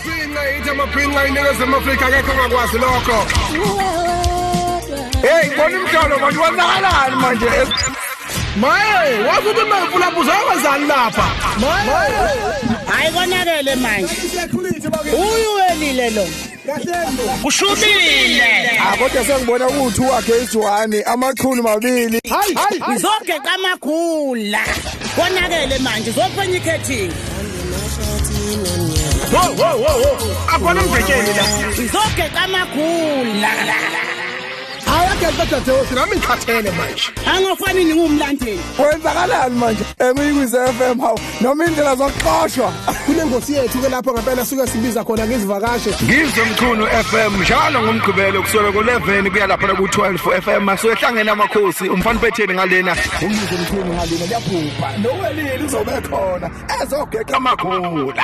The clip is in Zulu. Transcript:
amaphinqa ithi amaphinqa iningizimu Afrika akekho ongakwazi lokho. Hey, bona imhlolo manje wenzakalani manje? Maye, wakuthi mangifuna uzawazani lapha? Maye. Hayi konakele manje. Uyuwelile lo. Ushubile. Kodwa sengibona ukuthi wakhe isiwani amachunu mabili. Hayi. Ngizogeqa amakhula. Konakele manje uzophenya ikhethingi. Wo. Akona mgekeni la. Ngizogeqa amakhula. Ayakhe kodwa nami ngikhathele manje. Angofani ngingumlandeli. Kwenzakalani manje? Engiyikwize FM hawo noma indlela zokuxoshwa. Kunengosi yethu ke lapho ngempela suke sibiza khona ngizivakashe. Ngizwe Mchunu FM njalo ngomgqibelo kusuka ku11 kuya lapha ku12 FM masuyehlangene amakhosi umfana phetheni ngalena. Umbizo Mchunu ngalena liyaphupha. Nowelile uzobe khona ezogeqa amakhula.